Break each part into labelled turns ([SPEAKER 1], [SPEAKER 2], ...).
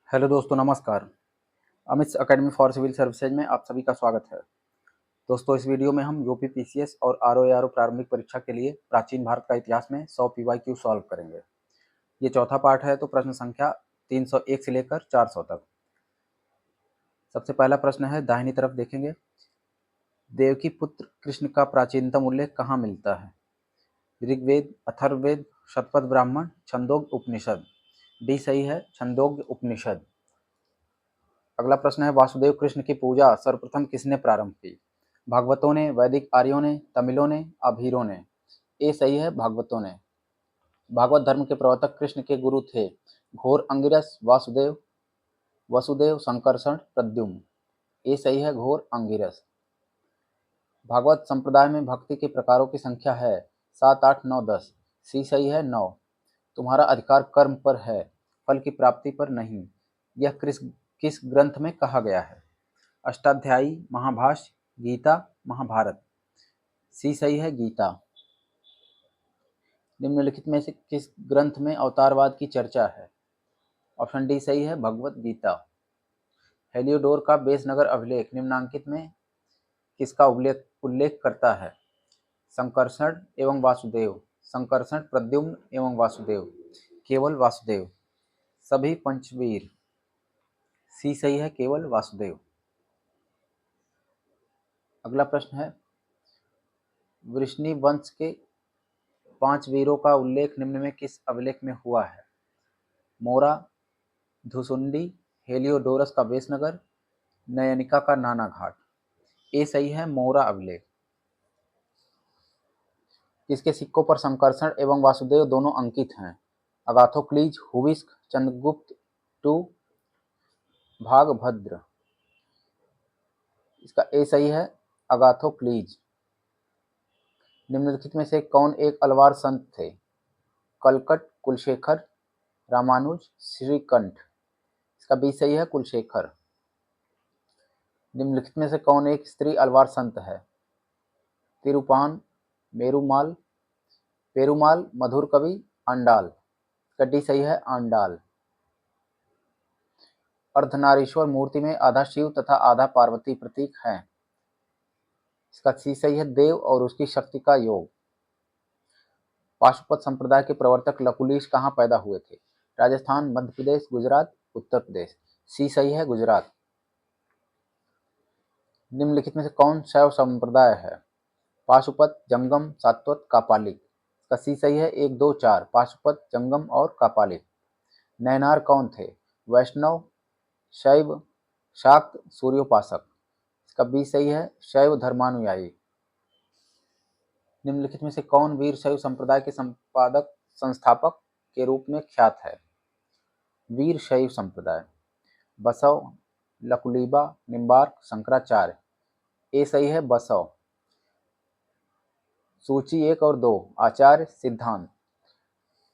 [SPEAKER 1] Hello दोस्तों, नमस्कार। Amit academy for civil services में आप सभी का स्वागत है। दोस्तों, इस वीडियो में हम यूपी पीसीएस और आरओ प्रारंभिक परीक्षा के लिए प्राचीन भारत का इतिहास में 100 पीवाईक्यू सॉल्व करेंगे। ये चौथा पार्ट है, तो प्रश्न संख्या 301 से लेकर 400 तक। सबसे पहला प्रश्न है, दाहिनी तरफ देखेंगे। देवकी पुत्र कृष्ण का प्राचीनतम उल्लेख कहाँ मिलता है? ऋग्वेद, अथर्ववेद, शतपथ ब्राह्मण, छंदोग्य उपनिषद। डी सही है, छंदोग्य उपनिषद। अगला प्रश्न है, वासुदेव कृष्ण की पूजा सर्वप्रथम किसने प्रारंभ की? भागवतों ने, वैदिक आर्यों ने, तमिलों ने, आभीरों ने। ए सही है, भागवतों ने। भागवत धर्म के प्रवर्तक कृष्ण के गुरु थे घोर अंगिरस, वासुदेव, वसुदेव, संकर्षण, प्रद्युम्न। ए सही है, घोर अंगिरस। भागवत संप्रदाय में भक्ति के प्रकारों की संख्या है 7, 8, 9, 10। सी सही है, 9। तुम्हारा अधिकार कर्म पर है, फल की प्राप्ति पर नहीं। यह किस ग्रंथ में कहा गया है? अष्टाध्यायी, महाभाष्य, गीता, महाभारत। सी सही है, गीता। निम्नलिखित में से किस ग्रंथ में अवतारवाद की चर्चा है? ऑप्शन डी सही है, भगवत गीता। हेलियोडोर का बेसनगर अभिलेख निम्नांकित में किसका उल्लेख करता है? संकर्षण एवं वासुदेव, संकर्षण, प्रद्युम्न एवं वासुदेव, केवल वासुदेव, सभी पंचवीर। सी सही है, केवल वासुदेव। अगला प्रश्न है, वृष्णि वंश के 5 वीरों का उल्लेख निम्न में किस अभिलेख में हुआ है? मोरा, धुसुंडी, हेलियोडोरस का बेसनगर, नयनिका का नाना घाट। ए सही है, मोरा अभिलेख। किसके सिक्कों पर संकर्षण एवं वासुदेव दोनों अंकित हैं? अगाथोक्लीज, हुविस्क, चंद्रगुप्त टू, भागभद्र। इसका ए सही है, अगाथोक्लीज। निम्नलिखित में से कौन एक अलवार संत थे? कलकट, कुलशेखर, रामानुज, श्रीकंठ। इसका बी सही है, कुलशेखर। निम्नलिखित में से कौन एक स्त्री अलवार संत है? तिरुपान, मेरुमाल, पेरुमाल, मधुर कवि, आंडाल। इसका डी सही है, आंडाल। अर्धनारीश्वर मूर्ति में आधा शिव तथा आधा पार्वती प्रतीक है। इसका सी सही है, देव और उसकी शक्ति का योग। पाशुपत संप्रदाय के प्रवर्तक लकुलिश कहाँ पैदा हुए थे? राजस्थान, मध्य प्रदेश, गुजरात, उत्तर प्रदेश। सी सही है, गुजरात। निम्नलिखित में से कौन शैव संप्रदाय है? पाशुपत, जंगम, सात्वत, कापालिक। इसका सी सही है, 1, 2, 4, पाशुपत, जंगम और कापालिक। नयनार कौन थे? वैष्णव, शैव, शाक्त, सूर्योपासक। इसका बी सही है, शैव धर्मानुयायी। निम्नलिखित में से कौन वीर शैव संप्रदाय के संस्थापक के रूप में ख्यात है? वीर शैव संप्रदाय, बसव, लकुलीबा, निम्बार्क, शंकराचार्य। ए सही है, बसव। सूची 1 और 2, आचार्य, सिद्धांत।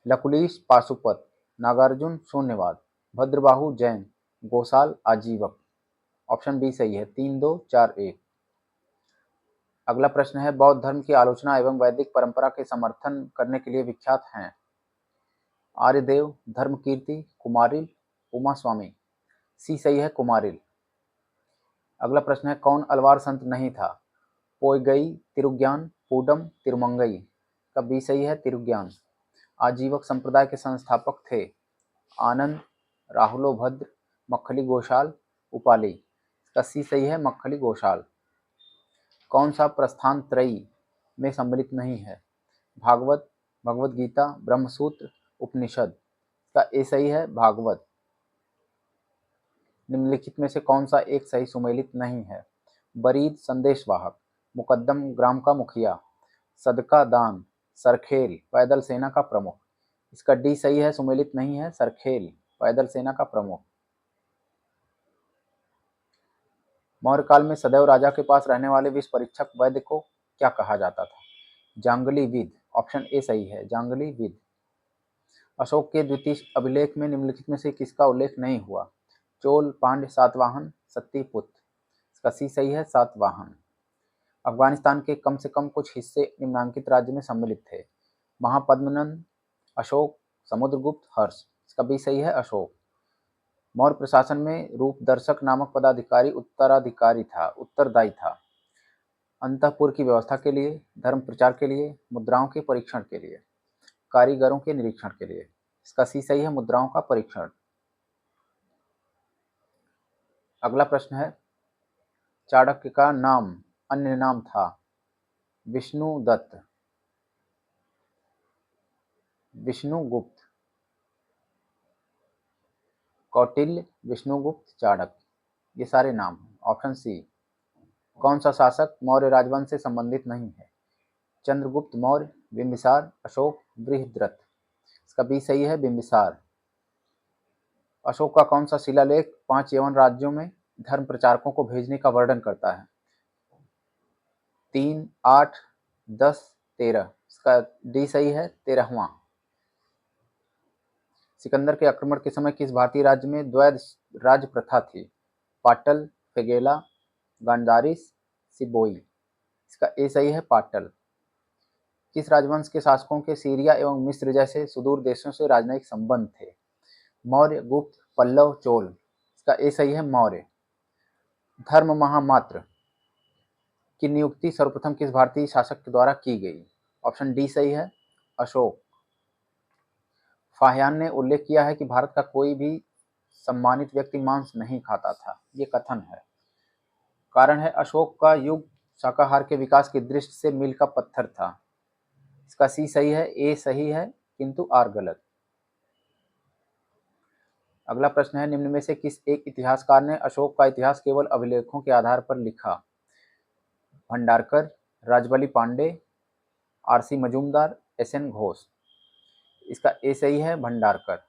[SPEAKER 1] लकुलीश, पाशुपत, नागार्जुन, शून्यवाद, भद्रबाहु, जैन, गोसाल, आजीवक। ऑप्शन बी सही है, 3, 2, 4, 1। अगला प्रश्न है, बौद्ध धर्म की आलोचना एवं वैदिक परंपरा के समर्थन करने के लिए विख्यात हैं? आर्यदेव, धर्मकीर्ति, कुमारिल, उमा स्वामी। सी सही है, कुमारिल। अगला प्रश्न है, कौन अलवार संत नहीं था? पोयगई, तिरुज्ञान, पूडम, तिरुमंगई। का बी सही है, तिरुज्ञान। आजीवक संप्रदाय के संस्थापक थे आनंद, राहुलोभद्र, मक्खली गोशाल, उपाली। इसका सी सही है, मक्खली गोशाल। कौन सा प्रस्थान त्रयी में सम्मिलित नहीं है? भागवत, भगवद गीता, ब्रह्मसूत्र, उपनिषद। इसका ए सही है, भागवत। निम्नलिखित में से कौन सा एक सही सुमेलित नहीं है? बरीद, संदेशवाहक, मुकद्दम ग्राम का मुखिया, सदका दान, सरखेल, पैदल सेना का प्रमुख। इसका डी सही है, सुमेलित नहीं है, सरखेल, पैदल सेना का प्रमुख। मौर्य काल में सदैव राजा के पास रहने वाले विष परीक्षक वैद्य को क्या कहा जाता था? जांगली विद। ऑप्शन ए सही है, जांगली विद। अशोक के द्वितीय अभिलेख में निम्नलिखित में से किसका उल्लेख नहीं हुआ? चोल, पांड्य, सातवाहन, सत्तीपुत्र। इसका सी सही है, सातवाहन। अफगानिस्तान के कम से कम कुछ हिस्से निम्नांकित राज्य में सम्मिलित थे? महापद्मनंद, अशोक, समुद्रगुप्त, हर्ष। इसका बी सही है, अशोक। मौर्य प्रशासन में रूपदर्शक नामक पदाधिकारी उत्तरदायी था अंतःपुर की व्यवस्था के लिए, धर्म प्रचार के लिए, मुद्राओं के परीक्षण के लिए, कारीगरों के निरीक्षण के लिए। इसका सी सही है, मुद्राओं का परीक्षण। अगला प्रश्न है, चाणक्य का अन्य नाम था विष्णुदत्त, विष्णुगुप्त, कौटिल्य, विष्णुगुप्त, चाणक्य, ये सारे नाम हैं। Option C. कौन सा शासक मौर्य राजवंश से संबंधित नहीं है? चंद्रगुप्त मौर्य, बिंबिसार, अशोक, बृहद्रथ। इसका बी सही है, बिंबिसार। अशोक का कौन सा शिलालेख 5 यवन राज्यों में धर्म प्रचारकों को भेजने का वर्णन करता है? 3, 8, 10, 13। इसका डी सही है, 13वां। सिकंदर के आक्रमण के समय किस भारतीय राज्य में द्वैध राज्य प्रथा थी? पाटल, फेगेला, गांधारीस, सिबोई। इसका ए सही है, पाटल। किस राजवंश के शासकों के सीरिया एवं मिस्र जैसे सुदूर देशों से राजनयिक संबंध थे? मौर्य, गुप्त, पल्लव, चोल। इसका ए सही है, मौर्य। धर्म महामात्र की नियुक्ति सर्वप्रथम किस भारतीय शासक के द्वारा की गई? ऑप्शन डी सही है, अशोक। फाहियान ने उल्लेख किया है कि भारत का कोई भी सम्मानित व्यक्ति मांस नहीं खाता था, ये कथन है। कारण है, अशोक का युग शाकाहार के विकास की दृष्टि से मील का पत्थर था। इसका सी सही है, ए सही है, किंतु आर गलत। अगला प्रश्न है, निम्न में से किस एक इतिहासकार ने अशोक का इतिहास केवल अभिलेखों के आधार पर लिखा? Bhandarkar, Rajbali Pandey, RC Majumdar, SN Ghosh. इसका ए सही है, भंडारकर।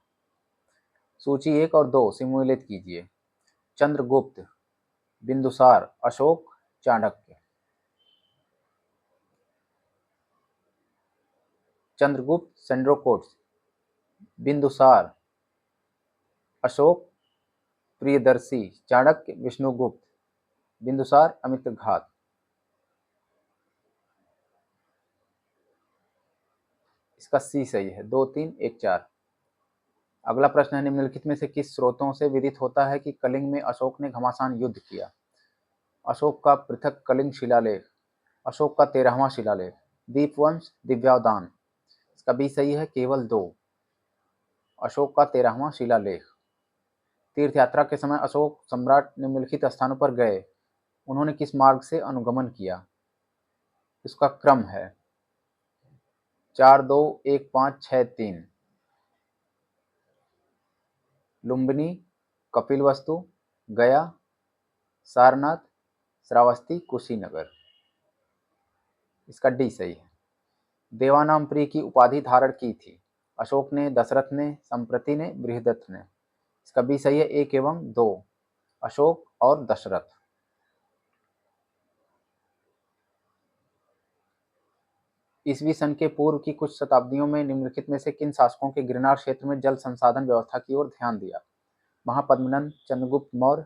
[SPEAKER 1] सूची 1 और 2 सिमुलेट कीजिए। चंद्रगुप्त, बिंदुसार, अशोक, चाणक्य। चंद्रगुप्त सेंड्रोकोट्स, बिंदुसार अशोक प्रियदर्शी, चाणक्य विष्णुगुप्त, बिंदुसार अमित्रघात। इसका सी सही है, 2, 3, 1, 4। अगला प्रश्न है, निम्नलिखित में से किस स्रोतों से विदित होता है कि कलिंग में अशोक ने घमासान युद्ध किया? अशोक का पृथक कलिंग शिलालेख, अशोक का 13वां शिलालेख, दीपवंश, दिव्यावदान। इसका बी सही है, केवल 2। अशोक का 13वां शिलालेख। तीर्थ यात्रा के समय अशोक सम्राट निम्नलिखित स्थानों पर गए, उन्होंने किस मार्ग से अनुगमन किया? इसका क्रम है 4, 2, 1, 5, 6, 3। लुम्बिनी, कपिलवस्तु, गया, सारनाथ, श्रावस्ती, कुशीनगर। इसका डी सही है। देवानामप्रिय की उपाधि धारण की थी? अशोक ने, दशरथ ने, संप्रति ने, बृहदत्त ने। इसका बी सही है, 1 एवं 2, अशोक और दशरथ। ईसवी सन के पूर्व की कुछ शताब्दियों में निम्नलिखित में से किन शासकों के गिरनार क्षेत्र में जल संसाधन व्यवस्था की ओर ध्यान दिया? महापद्मनंद, चंद्रगुप्त मौर्य,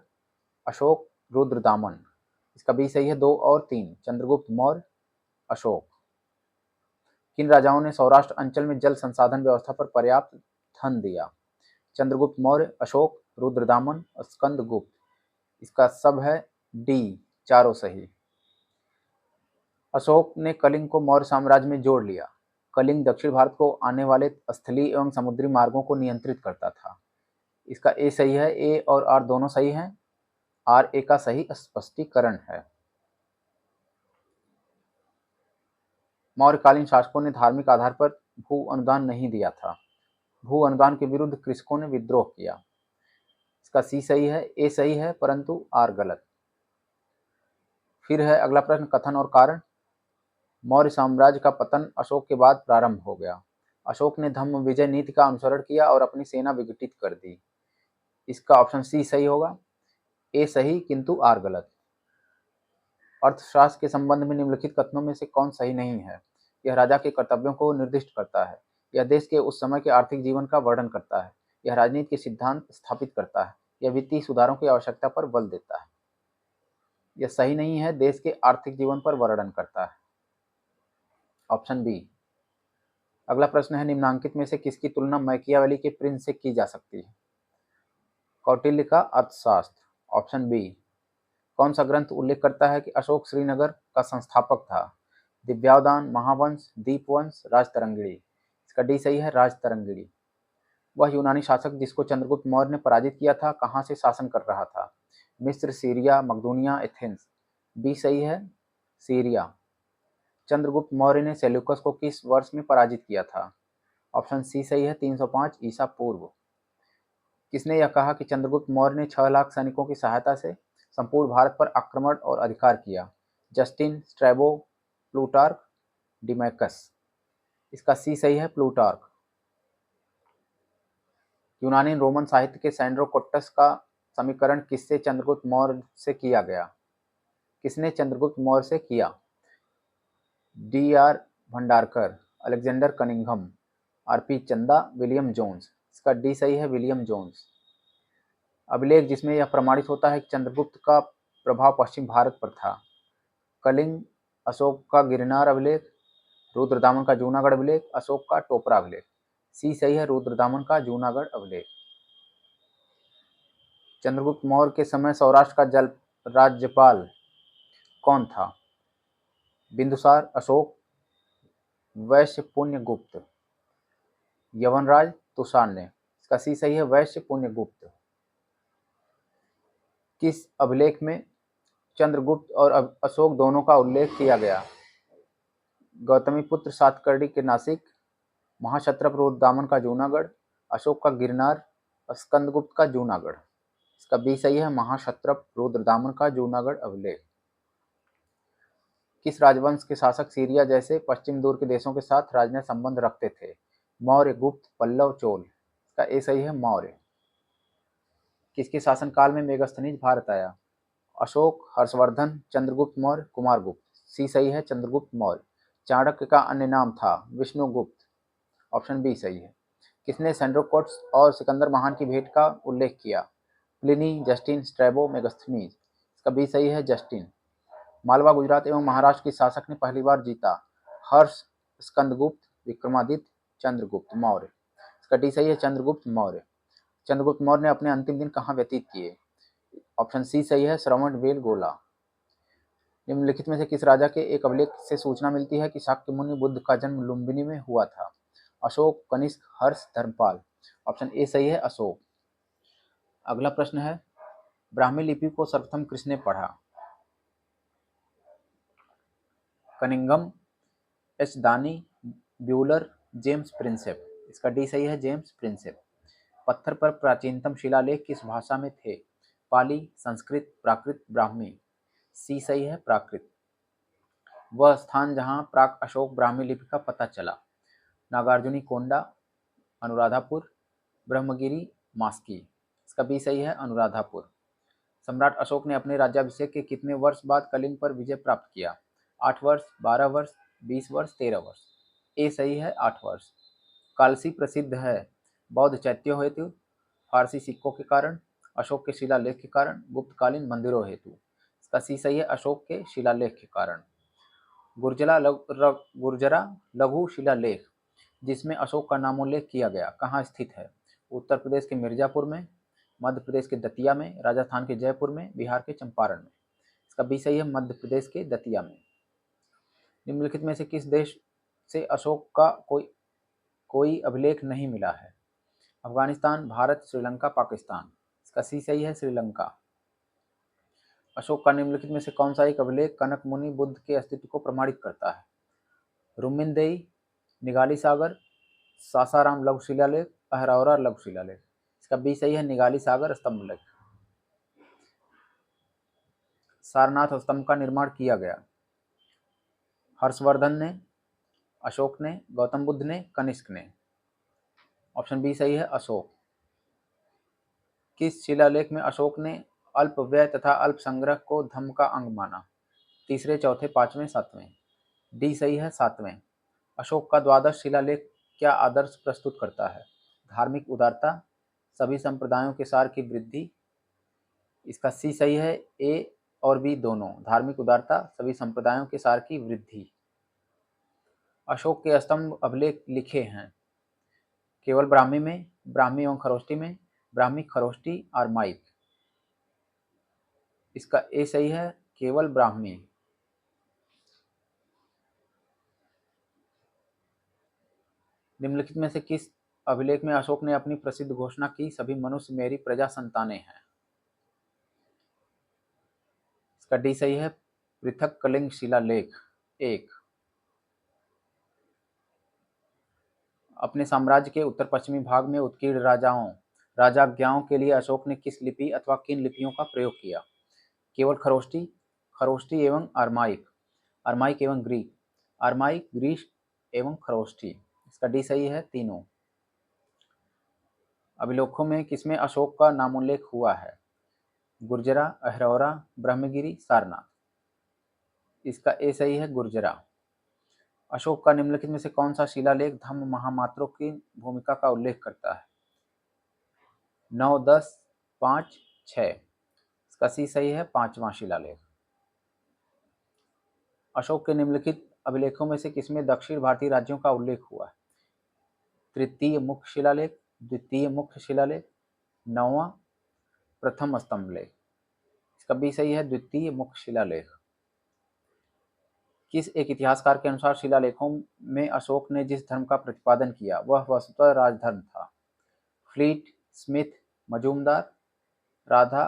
[SPEAKER 1] अशोक, रुद्रदामन। इसका बी सही है, 2 और 3, चंद्रगुप्त मौर्य, अशोक। किन राजाओं ने सौराष्ट्र अंचल में जल संसाधन व्यवस्था पर पर्याप्त धन दिया? चंद्रगुप्त मौर्य, अशोक, रुद्रदामन, स्कंदगुप्त। इसका सब है डी, चारों सही। अशोक ने कलिंग को मौर्य साम्राज्य में जोड़ लिया। कलिंग दक्षिण भारत को आने वाले स्थलीय एवं समुद्री मार्गों को नियंत्रित करता था। इसका ए सही है, ए और आर दोनों सही हैं। आर ए का सही स्पष्टीकरण है। मौर्यकालीन शासकों ने धार्मिक आधार पर भू अनुदान नहीं दिया था। भू अनुदान के विरुद्ध कृषकों ने विद्रोह किया। इसका सी सही है, ए सही है, परंतु आर गलत। फिर है अगला प्रश्न, कथन और कारण। मौर्य साम्राज्य का पतन अशोक के बाद प्रारंभ हो गया। अशोक ने धम्म विजय नीति का अनुसरण किया और अपनी सेना विघटित कर दी। इसका ऑप्शन सी सही होगा। ए सही, किंतु आर गलत। अर्थशास्त्र के संबंध में निम्नलिखित कथनों में से कौन सही नहीं है? यह राजा के कर्तव्यों को निर्दिष्ट करता है, यह देश के उस समय के आर्थिक जीवन का वर्णन करता है, यह राजनीति के सिद्धांत स्थापित करता है, यह वित्तीय सुधारों की आवश्यकता पर बल देता है। यह सही नहीं है, देश के आर्थिक जीवन पर वर्णन करता है। Option B. अगला प्रश्न है, निम्नांकित में से किसकी तुलना मैकियावेली के प्रिंस से की जा सकती है? कौटिल्य का अर्थशास्त्र। Option B. कौन सा ग्रंथ उल्लेख करता है कि अशोक श्रीनगर का संस्थापक था? दिव्यावदान, महावंश, दीपवंश, राजतरंगिणी। इसका डी सही है, राजतरंगिणी। वह यूनानी शासक जिसको चंद्रगुप्त मौर्य ने पराजित किया था, कहाँ से शासन कर रहा था? मिस्र, सीरिया, मकदूनिया, एथेंस। बी सही है, सीरिया। चंद्रगुप्त मौर्य ने सेल्यूकस को किस वर्ष में पराजित किया था? ऑप्शन सी सही है, 305 ईसा पूर्व। किसने यह कहा कि चंद्रगुप्त मौर्य ने 6 लाख सैनिकों की सहायता से संपूर्ण भारत पर आक्रमण और अधिकार किया? Justin, Strabo, Plutarch, Deimachus. इसका सी सही है, प्लूटार्क। यूनानी रोमन साहित्य के सैंड्रो कोट्टस का समीकरण किससे चंद्रगुप्त मौर्य से किया गया? किसने चंद्रगुप्त मौर्य से किया? D R Bhandarkar, Alexander Cunningham, R P चंदा, विलियम जोन्स। इसका डी सही है, विलियम जोन्स। अभिलेख जिसमें यह प्रमाणित होता है कि चंद्रगुप्त का प्रभाव पश्चिम भारत पर था? कलिंग, अशोक का गिरनार अभिलेख, रुद्रदामन का जूनागढ़ अभिलेख, अशोक का टोपरा अभिलेख। सी सही है, रुद्रदामन का जूनागढ़ अभिलेख। चंद्रगुप्त मौर्य के समय सौराष्ट्र का राज्यपाल कौन था? बिंदुसार, अशोक, वैश्य, पुण्यगुप्त। यवनराज, तुषार। इसका सी सही है, वैश्य, पुण्यगुप्त। किस अभिलेख में चंद्रगुप्त और अशोक दोनों का उल्लेख किया गया? गौतमीपुत्र सातकर्णी के नासिक, महाक्षत्रप रुद्रदामन का जूनागढ़, अशोक का गिरनार, स्कंदगुप्त का जूनागढ़। इसका बी सही है, महाक्षत्रप रुद्रदामन का जूनागढ़ अभिलेख। किस राजवंश के शासक सीरिया जैसे पश्चिम दूर के देशों के साथ राजनय संबंध रखते थे? मौर्य, गुप्त, पल्लव, चोल। इसका ए सही है, मौर्य। किसके शासनकाल में मेगास्थनीज भारत आया? अशोक, हर्षवर्धन, चंद्रगुप्त मौर्य, कुमारगुप्त। सी सही है, चंद्रगुप्त मौर्य। चाणक्य का अन्य नाम था? विष्णुगुप्त। ऑप्शन बी सही है। किसने सेंड्रोकोट्स और सिकंदर महान की भेंट का उल्लेख किया? Pliny, Justin, Strabo, Megasthenes. इसका बी सही है, जस्टिन। मालवा, गुजरात एवं महाराष्ट्र के शासक ने पहली बार जीता? हर्ष, स्कंदगुप्त, विक्रमादित्य, चंद्रगुप्त मौर्य। इसका डी सही है, चंद्रगुप्त मौर्य। चंद्रगुप्त मौर्य ने अपने अंतिम दिन कहाँ व्यतीत किए? ऑप्शन सी सही है, श्रवण बेलगोला। निम्नलिखित में से किस राजा के एक अभिलेख से सूचना मिलती है कि शाक्य मुनि बुद्ध का जन्म लुम्बिनी में हुआ था? अशोक, कनिष्क, हर्ष, धर्मपाल। ऑप्शन ए सही है, अशोक। अगला प्रश्न है, ब्राह्मी लिपि को सर्वप्रथम किसने पढ़ा? कनिंघम, एच दानी, ब्यूलर, जेम्स प्रिंसेप। इसका डी सही है, जेम्स प्रिंसेप। पत्थर पर प्राचीनतम शिलालेख किस भाषा में थे? पाली, संस्कृत, प्राकृत, ब्राह्मी। सी सही है, प्राकृत। वह स्थान जहां प्राक अशोक ब्राह्मी लिपि का पता चला? नागार्जुनी कोंडा, अनुराधापुर, ब्रह्मगिरी, मास्की। इसका बी सही है, अनुराधापुर। सम्राट अशोक ने अपने राज्याभिषेक के कितने वर्ष बाद कलिंग पर विजय प्राप्त किया? 8 वर्ष, 12 वर्ष, 20 वर्ष, 13 वर्ष। ए सही है, 8 वर्ष। कालसी प्रसिद्ध है बौद्ध चैत्यों हेतु, फारसी सिक्कों के कारण, अशोक के शिलालेख के कारण, गुप्तकालीन मंदिरों हेतु। इसका सी सही है, अशोक के शिलालेख के कारण। गुर्जरा लघु शिलालेख जिसमें अशोक का नामोल्लेख किया गया कहाँ स्थित है? उत्तर प्रदेश के मिर्जापुर में, मध्य प्रदेश के दतिया में, राजस्थान के जयपुर में, बिहार के चंपारण में। इसका बी सही है, मध्य प्रदेश के दतिया में। निम्नलिखित में से किस देश से अशोक का कोई अभिलेख नहीं मिला है? अफगानिस्तान, भारत, श्रीलंका, पाकिस्तान। इसका सी सही है, श्रीलंका। अशोक का निम्नलिखित में से कौन सा एक अभिलेख कनक मुनि बुद्ध के अस्तित्व को प्रमाणित करता है? रुमिनदेई, निगाली सागर, सासाराम लघु शिलालेख, अहरौरा लघु शिलालेख। इसका बी सही है, निगाली सागर स्तंभ लेख। सारनाथ स्तंभ का निर्माण किया गया? हर्षवर्धन ने, अशोक ने, गौतम बुद्ध ने, कनिष्क ने। ऑप्शन बी सही है, अशोक। किस शिलालेख में अशोक ने अल्प व्यय तथा अल्प संग्रह को धर्म का अंग माना? तीसरे, चौथे, पांचवें, सातवें। डी सही है, सातवें। अशोक का द्वादश शिलालेख क्या आदर्श प्रस्तुत करता है? धार्मिक उदारता, सभी संप्रदायों के सार की वृद्धि। इसका सी सही है, ए और बी दोनों। धार्मिक उदारता, सभी संप्रदायों के सार की वृद्धि। अशोक के स्तंभ अभिलेख लिखे हैं? केवल ब्राह्मी में, ब्राह्मी एवं खरोष्टी में, ब्राह्मी, खरोष्टी, आरमाइक। इसका ए सही है, केवल ब्राह्मी। निम्नलिखित में से किस अभिलेख में अशोक ने अपनी प्रसिद्ध घोषणा की, सभी मनुष्य मेरी प्रजा संतानें हैं? इसका डी सही है, पृथक कलिंग शिलालेख 1। अपने साम्राज्य के उत्तर पश्चिमी भाग में उत्कीर्ण राजाज्ञाओं के लिए अशोक ने किस लिपि अथवा किन लिपियों का प्रयोग किया? केवल खरोष्टी, खरोष्टी एवं आरमाइक, आरमाइक एवं ग्रीक, आरमाइक, ग्रीक एवं खरोष्टी। इसका डी सही है, तीनों। अभिलेखों में किसमें अशोक का नामोल्लेख हुआ है? गुर्जरा, अहरौरा, ब्रह्मगिरी, सारनाथ। इसका ए सही है, गुर्जरा। अशोक का निम्नलिखित में से कौन सा शिलालेख धम्म महामात्रों की भूमिका का उल्लेख करता है? 9, 10, 5, 6। इसका सी सही है, 5वां शिलालेख। अशोक के निम्नलिखित अभिलेखों में से किसमें दक्षिण भारतीय राज्यों का उल्लेख हुआ है? तृतीय मुख्य शिलालेख, द्वितीय मुख्य शिलालेख, 9वां, प्रथम स्तंभ लेख। इसका बी सही है, द्वितीय मुख्य शिलालेख। किस एक इतिहासकार के अनुसार शिलालेखों में अशोक ने जिस धर्म का प्रतिपादन किया वह वस्तुतः राजधर्म था? फ्लीट, स्मिथ, मजूमदार, राधा,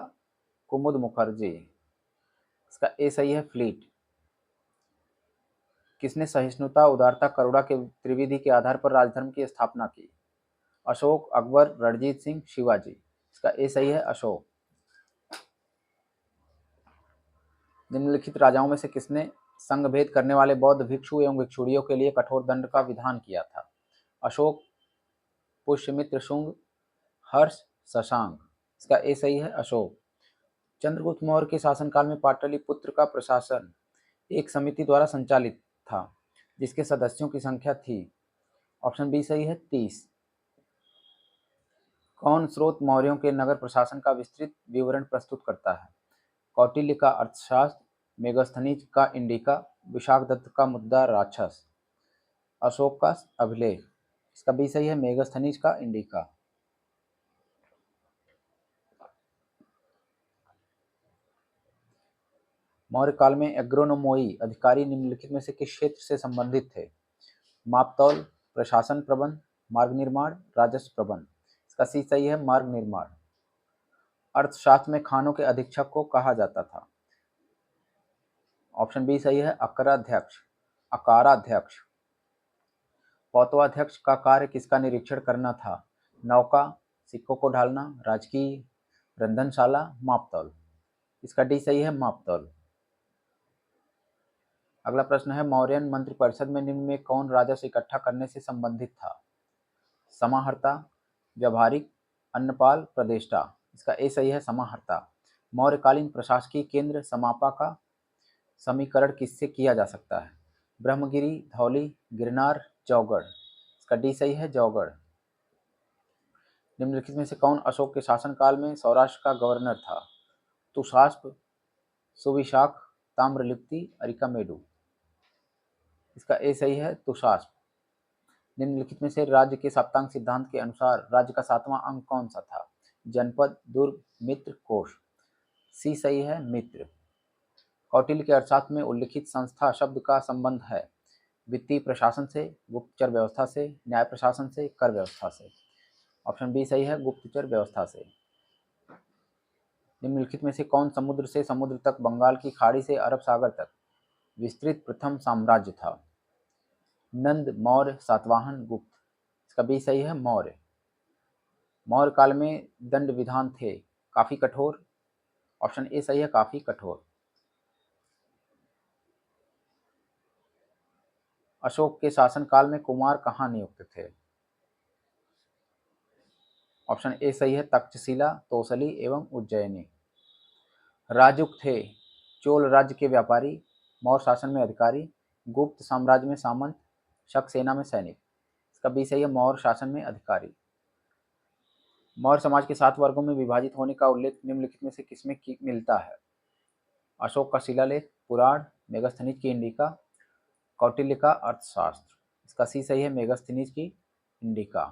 [SPEAKER 1] कुमुद मुखर्जी। इसका ए सही है, फ्लीट। किसने सहिष्णुता, उदारता, करुणा के त्रिविधि के आधार पर राजधर्म की स्थापना की? अशोक, अकबर, रणजीत सिंह, शिवाजी। इसका ए सही है, अशोक। निम्नलिखित राजाओं में से किसने संघभेद करने वाले बौद्ध भिक्षु एवं भिक्षुणियों के लिए कठोर दंड का विधान किया था? अशोक, पुष्यमित्र शुंग, हर्ष, शशांक। इसका ए सही है, अशोक। चंद्रगुप्त मौर्य के शासनकाल में पाटलिपुत्र का प्रशासन एक समिति द्वारा संचालित था जिसके सदस्यों की संख्या थी? ऑप्शन बी सही है, 30। कौन स्रोत मौर्यों के नगर प्रशासन का विस्तृत विवरण प्रस्तुत करता है? कौटिल्य का अर्थशास्त्र, मेगस्थनीज का इंडिका, विशाखदत्त का मुद्दा राक्षस, अशोक का अभिलेख। इसका बी सही है, मेगस्थनीज का इंडिका। मौर्य काल में एग्रोनोमोई अधिकारी निम्नलिखित में से किस क्षेत्र से संबंधित थे? मापतौल, प्रशासन प्रबंध, मार्ग निर्माण, राजस्व प्रबंध। इसका सी सही है, मार्ग निर्माण। अर्थशास्त्र में खानों के अधीक्षक को कहा जाता था? ऑप्शन बी सही है, अकाराध्यक्ष। पौतवाध्यक्ष का कार्य किसका निरीक्षण करना था? नौका, सिक्कों को ढालना, राजकीय, रंधनशाला, मापतौल। इसका डी सही है, मापतौल। अगला प्रश्न है, मौर्यन मंत्रिपरिषद में निम्न में कौन राजस्व इकट्ठा करने से संबंधित था? समाहर्ता, व्यावहारिक, अन्नपाल, प्रदेष्टा। इसका ए सही है, समाहर्ता। मौर्यकालीन प्रशासकीय केंद्र समापा का समीकरण किससे किया जा सकता है? ब्रह्मगिरी, धौली, गिरनार, जौगढ़। इसका डी सही है, जौगढ़। निम्नलिखित में से कौन अशोक के शासनकाल में सौराष्ट्र का गवर्नर था? तुषास्प, सुविशाख, ताम्रलिप्ति, अरिकामेडु। इसका ए सही है, तुषास्प। निम्नलिखित में से राज्य के सप्तांग सिद्धांत के अनुसार राज्य का 7वां अंग कौन सा था? जनपद, दुर्ग, मित्र, कोश। सी सही है, मित्र। कौटिल्य के अर्थशास्त्र में उल्लिखित संस्था शब्द का संबंध है? वित्तीय प्रशासन से, गुप्तचर व्यवस्था से, न्याय प्रशासन से, कर व्यवस्था से। ऑप्शन बी सही है, गुप्तचर व्यवस्था से। निम्नलिखित में से कौन समुद्र से समुद्र तक, बंगाल की खाड़ी से अरब सागर तक विस्तृत प्रथम साम्राज्य था? नंद, मौर्य, सातवाहन, गुप्त। इसका बी सही है, मौर्य। मौर्य काल में दंड विधान थे काफी कठोर। ऑप्शन ए सही है, काफी कठोर। अशोक के शासनकाल में कुमार कहाँ नियुक्त थे? ऑप्शन ए सही है, तक्षशिला, तोसली एवं उज्जैनी। राजुक थे चोल राज्य के व्यापारी, मौर्य शासन में अधिकारी, गुप्त साम्राज्य में सामंत, शक सेना में सैनिक। इसका बी सही है, मौर्य शासन में अधिकारी। मौर्य समाज के 7 वर्गों में विभाजित होने का उल्लेख निम्नलिखित में से किसमें मिलता है? अशोक का शिलालेख, पुराण, मेगस्थनीज की इंडिका, कौटिल्य का अर्थशास्त्र। इसका सी सही है, मेगस्थनीज की इंडिका।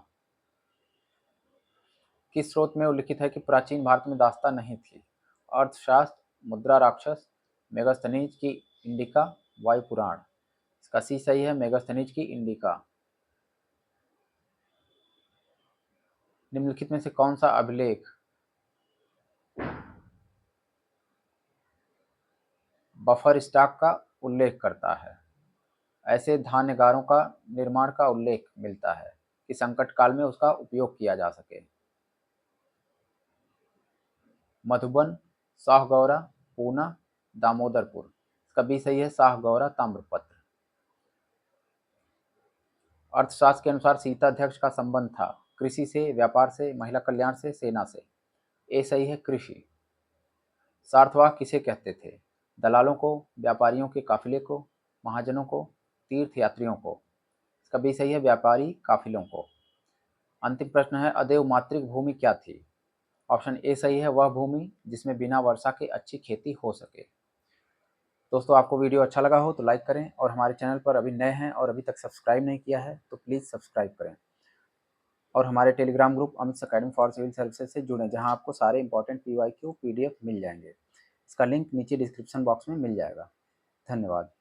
[SPEAKER 1] किस स्रोत में उल्लिखित है कि प्राचीन भारत में दास्तां नहीं थी? अर्थशास्त्र, मुद्रा राक्षस, मेगास्थनीज की इंडिका, वायु पुराण। इसका सी सही है, मेगास्थनीज की इंडिका। निम्नलिखित में से कौन सा अभिलेख बफर स्टॉक का उल्लेख करता है? ऐसे धान्यगारों का निर्माण का उल्लेख मिलता है कि संकट काल में उसका उपयोग किया जा सके। मधुबन, शाहगौरा, पूना, दामोदरपुर। इसका बी सही है, शाहगौरा ताम्रपत्र। अर्थशास्त्र के अनुसार सीताध्यक्ष का संबंध था कृषि से, व्यापार से, महिला कल्याण से, सेना से। ए सही है, कृषि। सार्थवाह किसे कहते थे? दलालों को, व्यापारियों के काफिले को, महाजनों को, तीर्थ यात्रियों को। इसका बी सही है, व्यापारी काफिलों को। अंतिम प्रश्न है, अदेव मातृक भूमि क्या थी? ऑप्शन ए सही है, वह भूमि जिसमें बिना वर्षा के अच्छी खेती हो सके। दोस्तों, आपको वीडियो अच्छा लगा हो तो लाइक करें, और हमारे चैनल पर अभी नए हैं और अभी तक सब्सक्राइब नहीं किया है तो प्लीज़ सब्सक्राइब करें, और हमारे Telegram group Amit academy for civil services से जुड़ें, जहां आपको सारे इंपॉर्टेंट PYQ PDF मिल जाएंगे। इसका लिंक नीचे डिस्क्रिप्शन बॉक्स में मिल जाएगा। धन्यवाद।